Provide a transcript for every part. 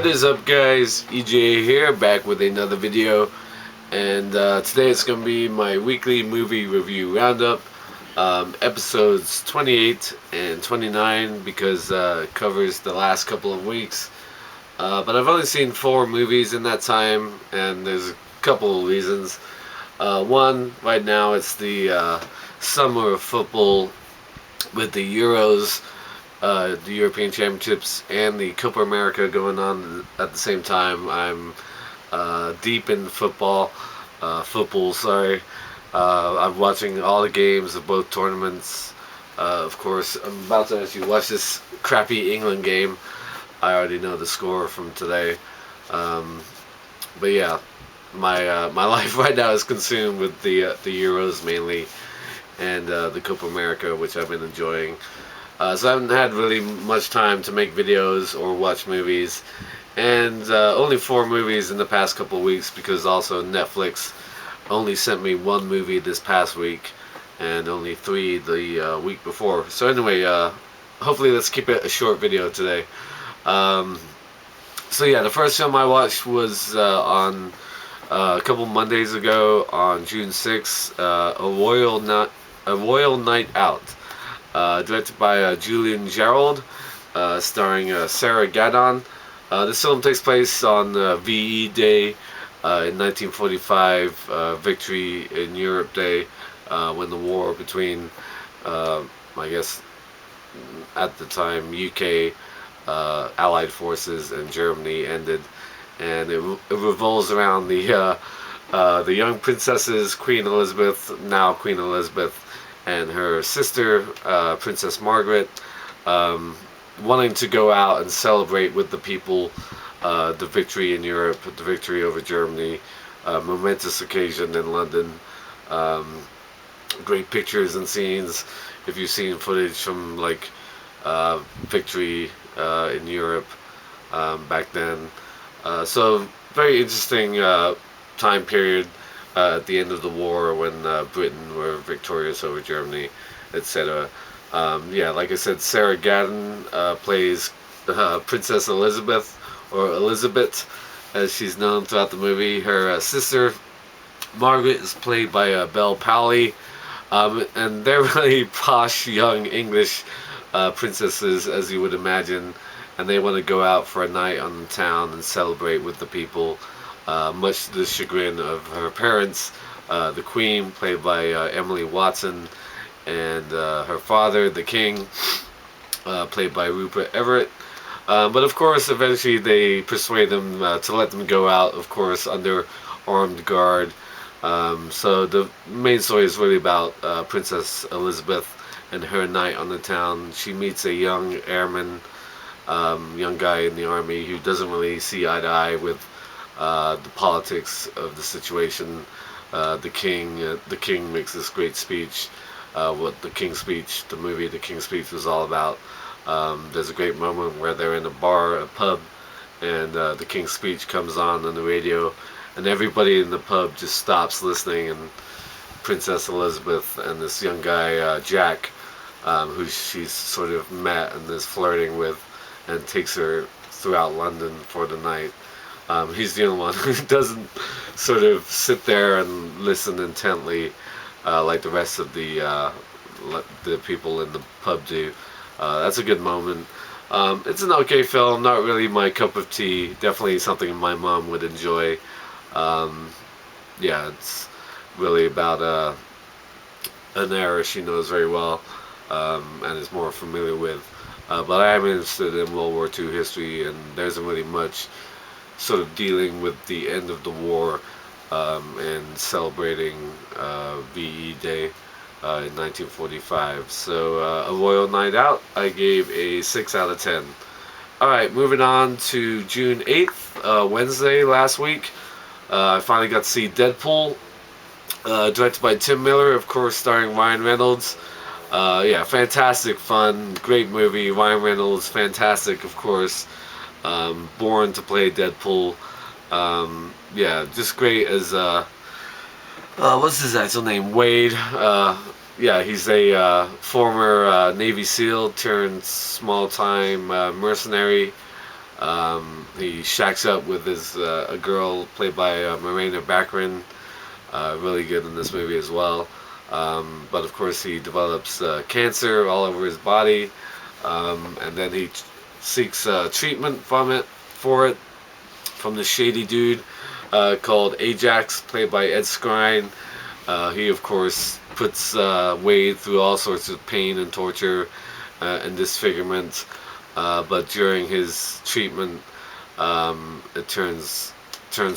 is up, guys? EJ here, back with another video, and today it's going to be my weekly movie review roundup, episodes 28 and 29, because it covers the last couple of weeks. But I've only seen 4 movies in that time, and there's a couple of reasons. One, right now it's the summer of football with the Euros, the European Championships, and the Copa America going on at the same time. I'm deep in football. I'm watching all the games of both tournaments. Of course, I'm about to actually watch this crappy England game. I already know the score from today. But yeah, my life right now is consumed with the Euros mainly, and the Copa America, which I've been enjoying. So I haven't had really much time to make videos or watch movies, and only 4 movies in the past couple of weeks, because also Netflix only sent me 1 movie this past week and only 3 the week before. So anyway, hopefully let's keep it a short video today. So yeah, the first film I watched was on a couple Mondays ago on June 6th, A Royal Night Out. Directed by Julian Gerald, starring Sarah Gadon. This film takes place on VE Day in 1945, Victory in Europe Day, when the war between, I guess, at the time, UK Allied forces and Germany ended, and it revolves around the young princesses, Queen Elizabeth, now Queen Elizabeth, and her sister, Princess Margaret, wanting to go out and celebrate with the people the victory in Europe, the victory over Germany, momentous occasion in London. Great pictures and scenes, if you've seen footage from like victory in Europe back then. So very interesting time period. At the end of the war, when Britain were victorious over Germany, etc. Yeah, like I said, Sarah Gadon plays Princess Elizabeth, or Elizabeth, as she's known throughout the movie. Her sister, Margaret, is played by Belle Powley, and they're really posh, young English princesses, as you would imagine, and they want to go out for a night on the town and celebrate with the people. Much to the chagrin of her parents, the Queen, played by Emily Watson, and her father, the King, played by Rupert Everett. But of course, eventually they persuade them to let them go out, of course, under armed guard. So the main story is really about Princess Elizabeth and her night on the town. She meets a young airman, young guy in the army, who doesn't really see eye to eye with the politics of the situation. The king makes this great speech. What the King's Speech, the movie The King's Speech, was all about. There's a great moment where they're in a bar, a pub, and the King's Speech comes on the radio, and everybody in the pub just stops listening, and Princess Elizabeth and this young guy, Jack, who she's sort of met and is flirting with, and takes her throughout London for the night. He's the only one who doesn't sort of sit there and listen intently like the rest of the people in the pub do. That's a good moment. It's an okay film, not really my cup of tea. Definitely something my mom would enjoy. Yeah, it's really about an era she knows very well, and is more familiar with. But I am interested in World War II history, and there isn't really much sort of dealing with the end of the war and celebrating VE Day in 1945. So A Royal Night Out, I gave a 6 out of 10. Alright, moving on to June 8th, Wednesday last week. I finally got to see Deadpool, directed by Tim Miller, of course, starring Ryan Reynolds. Yeah, fantastic fun, great movie. Ryan Reynolds, fantastic, of course. Born to play Deadpool. Yeah, just great as what's his actual name? Wade. Yeah, he's a former Navy SEAL turned small-time mercenary. He shacks up with his a girl played by Morena Baccarin, really good in this movie as well. But of course, he develops cancer all over his body, and then he seeks treatment for it from the shady dude called Ajax, played by Ed Skrein. He of course puts Wade through all sorts of pain and torture and disfigurement. But during his treatment, it turns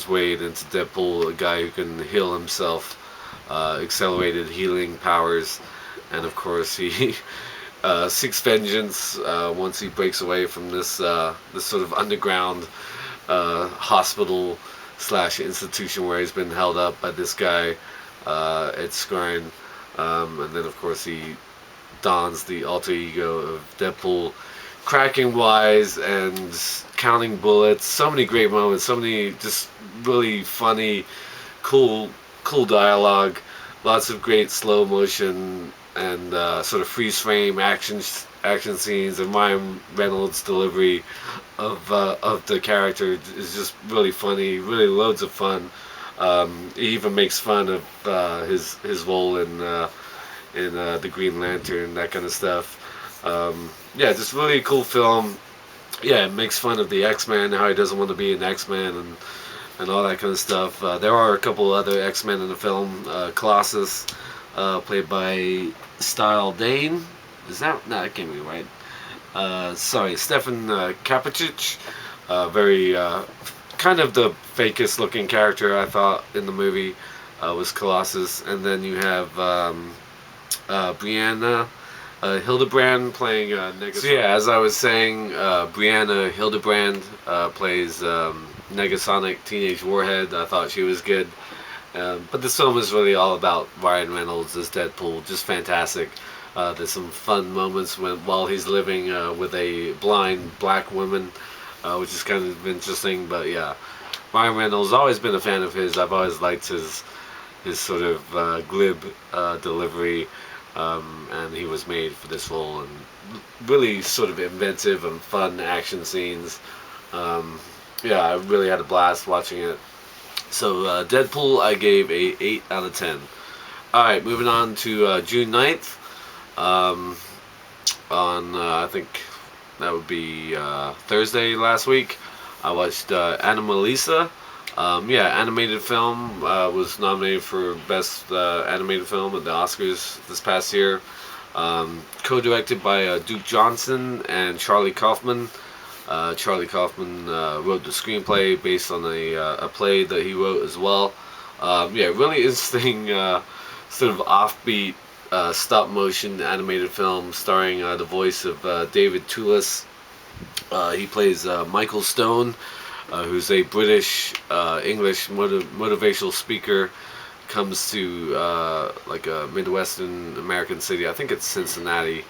Wade into Deadpool, a guy who can heal himself, accelerated healing powers, and of course he seeks vengeance once he breaks away from this sort of underground hospital slash institution where he's been held up by this guy, Ed Skrein. And then of course he dons the alter ego of Deadpool, cracking wise and counting bullets. So many great moments, so many just really funny, cool dialogue, lots of great slow motion and sort of freeze frame action scenes, and Ryan Reynolds' delivery of the character is just really funny, really loads of fun. He even makes fun of his role in the Green Lantern, that kind of stuff. Yeah, just really cool film. Yeah, it makes fun of the X-Men, how he doesn't want to be an X-Men, and all that kind of stuff. There are a couple other X-Men in the film. Colossus, played by Style Dane. Is that? No, that can't be right. Sorry, Stefan Kapicic. Very kind of the fakest looking character I thought in the movie was Colossus. And then you have Brianna Hildebrand playing Negasonic. So yeah, as I was saying, Brianna Hildebrand plays Negasonic Teenage Warhead. I thought she was good. But this film is really all about Ryan Reynolds as Deadpool. Just fantastic. There's some fun moments while he's living with a blind black woman, which is kind of interesting. But yeah, Ryan Reynolds, always been a fan of his. I've always liked his sort of glib delivery. And he was made for this role, and really sort of inventive and fun action scenes. Yeah, I really had a blast watching it. So Deadpool, I gave a 8 out of 10. Alright, moving on to June 9th. On I think that would be Thursday last week, I watched Anomalisa. Yeah, animated film, was nominated for Best Animated Film at the Oscars this past year. Co-directed by Duke Johnson and Charlie Kaufman. Charlie Kaufman wrote the screenplay based on a play that he wrote as well. Yeah, really interesting sort of offbeat stop motion animated film starring the voice of David Toulis. He plays Michael Stone, who's a British English motivational speaker. Comes to like a Midwestern American city, I think it's Cincinnati,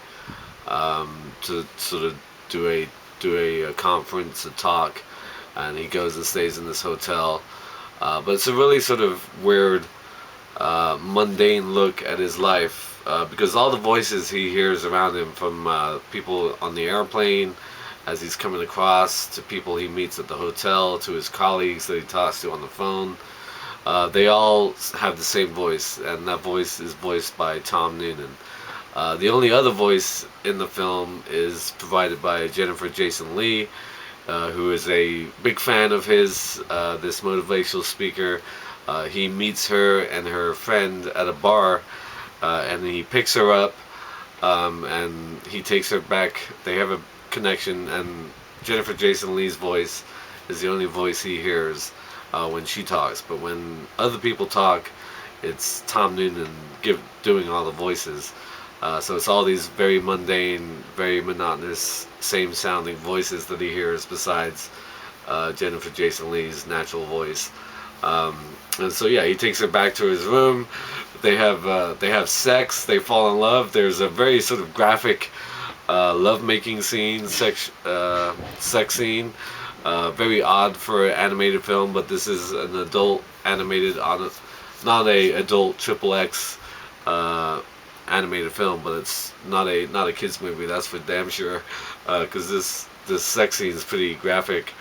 to sort of do a conference, a talk, and he goes and stays in this hotel. But it's a really sort of weird, mundane look at his life, because all the voices he hears around him, from people on the airplane as he's coming across, to people he meets at the hotel, to his colleagues that he talks to on the phone, they all have the same voice, and that voice is voiced by Tom Noonan. The only other voice in the film is provided by Jennifer Jason Leigh, who is a big fan of his, this motivational speaker. He meets her and her friend at a bar, and he picks her up, and he takes her back. They have a connection, and Jennifer Jason Leigh's voice is the only voice he hears when she talks. But when other people talk, it's Tom Noonan doing all the voices. So it's all these very mundane, very monotonous, same sounding voices that he hears besides Jennifer Jason Leigh's natural voice. And so yeah, he takes her back to his room. They have sex. They fall in love. There's a very sort of graphic love-making scene, sex scene. Very odd for an animated film, but this is an adult animated, not a adult XXX animated film, but it's not a kids movie, that's for damn sure. Because this sex scene is pretty graphic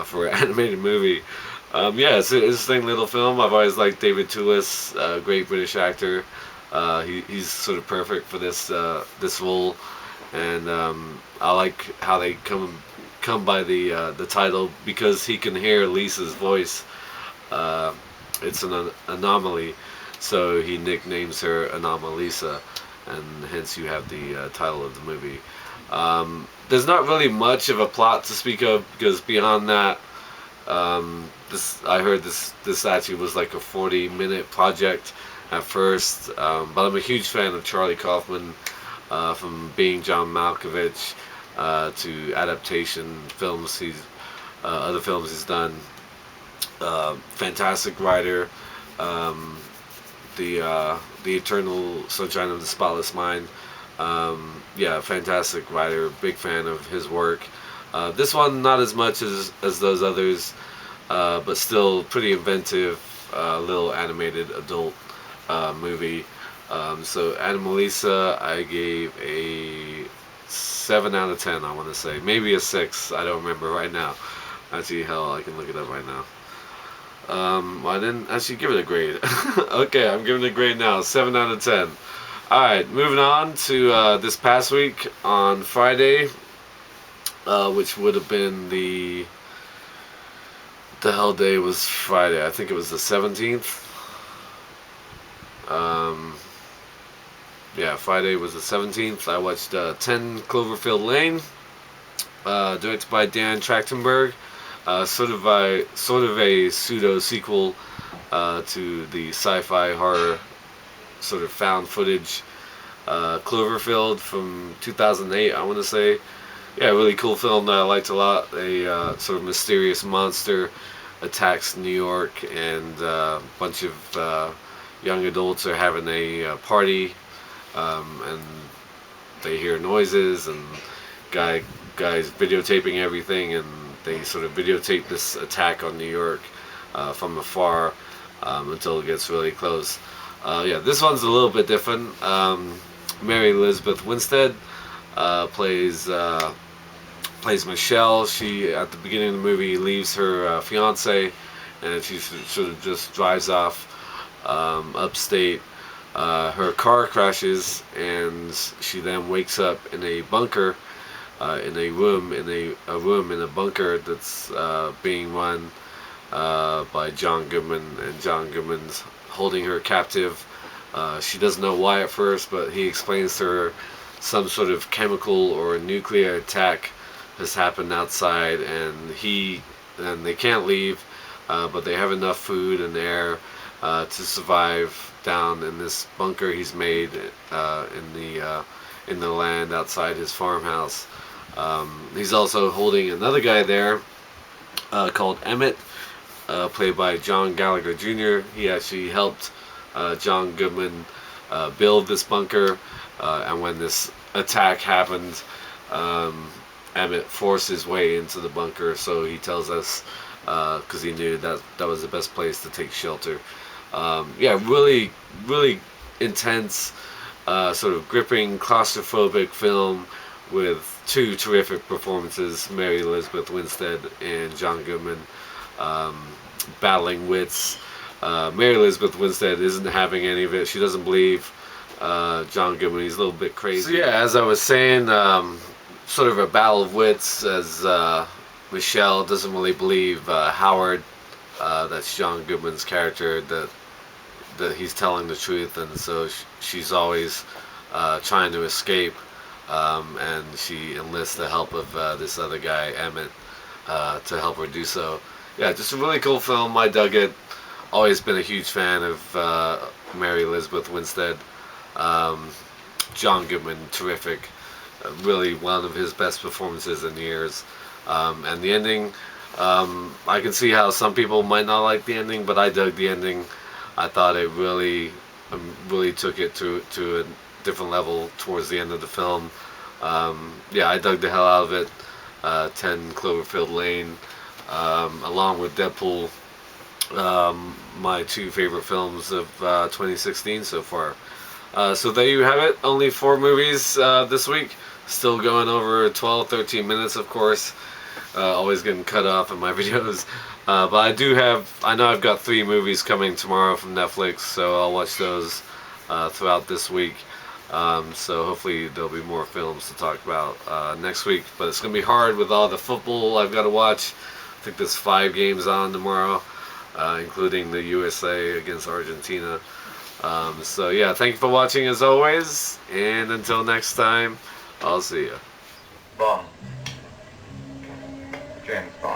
for an animated movie. Yeah, it's an interesting little film. I've always liked David Toulis, great British actor. He's sort of perfect for this role, and I like how they come by the title because he can hear Lisa's voice. Uh, it's an anomaly, so he nicknames her Anomalisa, and hence you have the title of the movie. There's not really much of a plot to speak of because beyond that, this I heard this actually was like a 40-minute project at first, but I'm a huge fan of Charlie Kaufman, from Being John Malkovich to adaptation films. Other films he's done. Fantastic writer. Um, the Eternal Sunshine of the Spotless Mind. Yeah, fantastic writer. Big fan of his work. This one not as much as those others, but still pretty inventive. Little animated adult movie. So Anomalisa, I gave a 7 out of 10. I want to say maybe a 6. I don't remember right now. Actually, hell, I can look it up right now. Well, I didn't actually give it a grade. Okay, I'm giving it a grade now. 7 out of 10. Alright, moving on to this past week on Friday, which would have been the hell day was Friday. I think it was the 17th. Yeah, Friday was the 17th. I watched 10 Cloverfield Lane, directed by Dan Trachtenberg. Sort of a pseudo sequel to the sci-fi horror sort of found footage Cloverfield from 2008, I want to say. Yeah, really cool film that I liked a lot. A sort of mysterious monster attacks New York, and a bunch of young adults are having a party, and they hear noises, and guys videotaping everything, and they sort of videotape this attack on New York from afar until it gets really close. Yeah, this one's a little bit different. Mary Elizabeth Winstead plays Michelle. She, at the beginning of the movie, leaves her fiance, and she sort of just drives off upstate. Her car crashes, and she then wakes up in a bunker, in a room in a bunker that's being run by John Goodman, and John Goodman's holding her captive. She doesn't know why at first, but he explains to her some sort of chemical or nuclear attack has happened outside, and they can't leave, but they have enough food and air to survive down in this bunker he's made in the land outside his farmhouse. He's also holding another guy there called Emmett, played by John Gallagher Jr. He actually helped John Goodman build this bunker, and when this attack happened, Emmett forced his way into the bunker, so he tells us, because he knew that was the best place to take shelter. Yeah, really, really intense, sort of gripping, claustrophobic film with two terrific performances, Mary Elizabeth Winstead and John Goodman, battling wits. Mary Elizabeth Winstead isn't having any of it. She doesn't believe John Goodman. He's a little bit crazy. So yeah, as I was saying, sort of a battle of wits, as Michelle doesn't really believe Howard, that's John Goodman's character, that he's telling the truth, and so she's always trying to escape, and she enlists the help of this other guy, Emmett, to help her do so. Yeah, just a really cool film. I dug it. Always been a huge fan of Mary Elizabeth Winstead. John Goodman, terrific. Really one of his best performances in years. And the ending, I can see how some people might not like the ending, but I dug the ending. I thought it really took it to a different level towards the end of the film. Yeah, I dug the hell out of it. 10 Cloverfield Lane, along with Deadpool, my two favorite films of 2016 so far. So there you have it. Only 4 movies this week. Still going over 12, 13 minutes, of course. Always getting cut off in my videos. But I know I've got 3 movies coming tomorrow from Netflix, so I'll watch those throughout this week. So hopefully there'll be more films to talk about next week. But it's going to be hard with all the football I've got to watch. I think there's 5 games on tomorrow, including the USA against Argentina. So yeah, thank you for watching as always. And until next time, I'll see you. Bond. James Bond.